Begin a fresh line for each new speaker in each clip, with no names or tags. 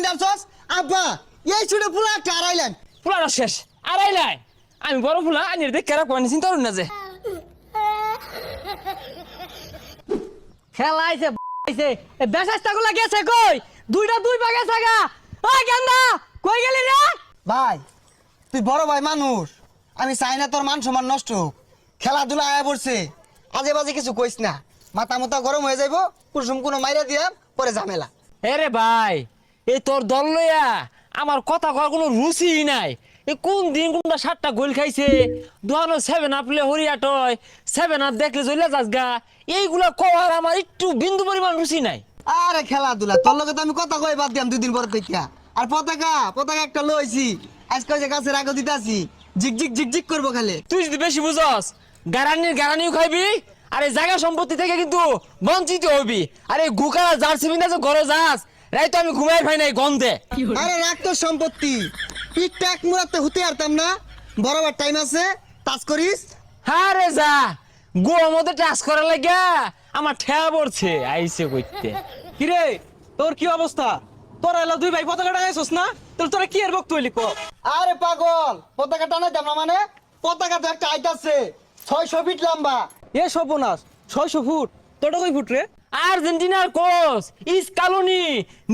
বাইন্দা আনছস আব্বা এই ছোট ফুলা একটা আড়াইলেন
ফুলাটা শেষ আড়াইলাই আমি বড় ফুলা আনির দেখ কেরা কোয়ানি চিন্তা করুন না যে
খেলা আইছে বেশাস্তা গুলা গেছে কই দুইটা দুই ভাগে থাকা ওই গেন্দা কই গেলি রে
ভাই তুই বড় ভাই মানুষ আমি চাই না তোর মান সম্মান নষ্ট হোক খেলাধুলা আয়া পড়ছে আজে বাজে কিছু কইস না মাথা মুথা গরম হয়ে যাইব কুসুম কোনো মাইরা দিয়া পরে ঝামেলা
এরে ভাই এই তোর দল লইয়া আমার কথা কর কোনো রুচি নাই এ কোন দিন কোনটা 7টা গোল খাইছে দুহানো 7 আপলে হরিয়াটয় 7 আপ দেখলে জইলা যাস গা এইগুলা কওয়ার আমার একটু বিন্দু পরিমাণ রুচি নাই
আরে খেলাধুলা তোর লগে তো আমি কথা কই বাদ দিয়াম 2 দিন পর দেখিয়া আর পতাকা একটা লইছি আজকে যে গাছের আগে দিতাছি ঝিকঝিক করবো খালি
তুই যদি বেশি বুঝস গারানিও খাইবি আর এই জায়গা সম্পত্তি থেকে কিন্তু বঞ্চিত হবি আর এই গুকারা জার্সি বিনা যে ঘরে যাস রাই তো আমি ঘুমাই পাই নাই গন্ধে
আরে রাখ তোর সম্পত্তি পিঠটা এক মুরাতে হতে পারতাম না বরাবর টাইম আছে টাচ করিস
হ্যাঁ রে যা গোর মধ্যে টাচ করা লাগা আমার ঠেয়া পড়ছে আইসে কইতে
কিরে তোর কি অবস্থা তোরা এলা দুই ভাই পতাকা টাঙাইছস না তোরা কি এর বক্তব্য লিখো
আরে পাগল পতাকা টানাইতাম না মানে পতাকা তো একটা আইতাছে 600 ফিট লম্বা
এ সর্বনাশ 600 ফুট তোটা কই ফুট রে
আর্জেন্টিনার কোচ ইস কালোনি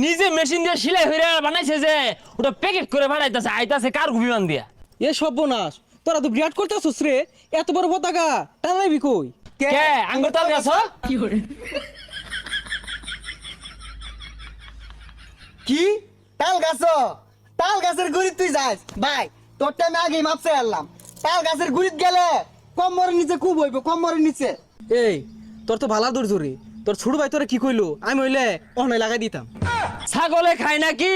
নিজে মেশিন দিয়ে সেলাই হইরা বানাইছে যে ওটা প্যাকেট করে বানাইতাছে আইতাছে কার্গো বিমান দিয়া
এ সর্বনাশ তোরা তো বিরাট করতেছস রে এত বড় পতাকা টানাইবি কই
কে আঙ্গুর তাল গাছ
কি তাল গাছের গুড়ি তুই যাস ভাই তোরটা আমি আগেই মাপছে আনলাম তাল গাছের গুড়িত গেলে কম্বরের নিচে খুব হইব কম্বরের নিচে
এই তোর তো ভালা দূর ধরে তোর ছোট ভাই তোরা কি কইলো আমি হইলে অহনাই লাগাই দিতাম
ছাগলে খায় নাকি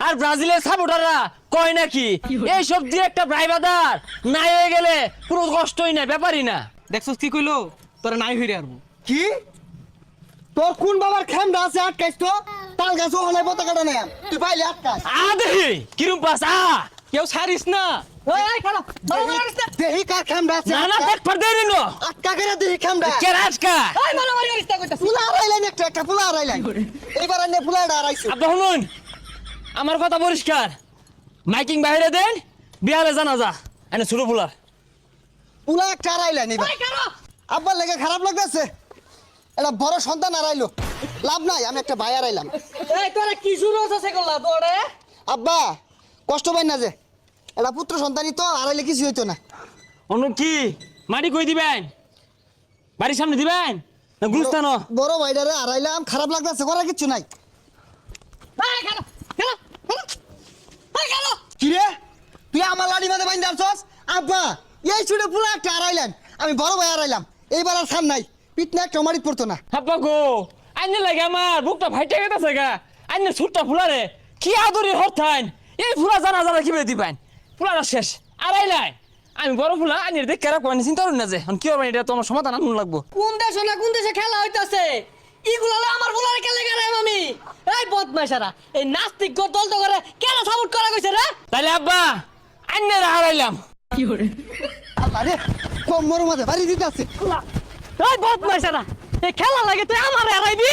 আর ব্রাজিলের সাপোর্টাররা কয় নাকি এইসব দিয়ে একটা ড্রাইভার নাই হয়ে গেলে পুরো কষ্টই না ব্যাপারই না
দেখছস কি কইলো তোরা নাই হইরে আরবো
কি তোর কোন বাবার খেমটা আছে আটকাইছ তো তাল গাছ ওখানে পতাকাটা নেই তুই পাইলে আটকাস
দেখি কিরম পাস
কেউ ছাড়িস না এই খালা
দেহি কার খেমটা আছে
না দেখ পার দেরি নো
আটকা করে দেহি খেমটা
কে রাজকা
এই মারামারি করিস না কইতাছ
ফুলা আড়াইলেন একটা ফুলা আড়াইলেন এইবার আনে ফুলাটা আড়াইছে
আব্বা শুনুন আমার কথা পরিষ্কার মাইকিং বাইরে দেন বিহারে জানা যা এনে ছোট ফুলার
ফুলা একটা আড়াইলেন এবার আব্বার লেগে খারাপ লাগতেছে এটা বড় সন্তান আড়াইলো লাভ নাই আমি একটা ভাই আড়াইলাম
এই তোরা কি শুরু হচ্ছে করলা তোরে
আব্বা কষ্ট পাই না যে এটা পুত্র সন্তানই তো আড়াইলে কিছু হইতো না
অন্য কি মাটি কই দিবেন বাড়ির সামনে দিবেন না গুলস্তান
বড় ভাইটারে আড়াইলাম খারাপ লাগতেছে করার কিছু নাই
এই খালা এই খালা
কি রে তুই আমার লাড়ি বাঁধে বাইন্দা আনছস আব্বা এই ছুটে পুরো একটা আড়াইলেন আমি বড় ভাই আড়াইলাম এইবার আর সান নাই পিটনা একটা মারি পড়তো না
হাপ্পা গো আইনে লাগে আমার বুকটা ফাইটে গেছে গা আইনে ছুটটা ফুলারে কি আদরি হরথাইন এই ফুলা জানা কি বেদি পাইন ফুলাটা শেষ আড়াইলাই আমি বড় ফুলা আইনের দেখ কেরা কোয়ানি চিন্তা করুন না যে কি হবে এটা তো আমার সমাধান আনুন লাগবো
কোন দেশে খেলা হইতাছে ইগুলা আমার বলার খেলে গেলাম আমি এই বদমাইশারা এই নাস্তিক দল তো করে কেন সাপোর্ট করা কইছে রে
তাইলে আব্বা আইনে হারাইলাম
আল্লাহ রে কোমর মাঝে বাড়ি দিতে আছে
এই বদমাইশারা এই খেলা লাগে তুই আমার হারাইবি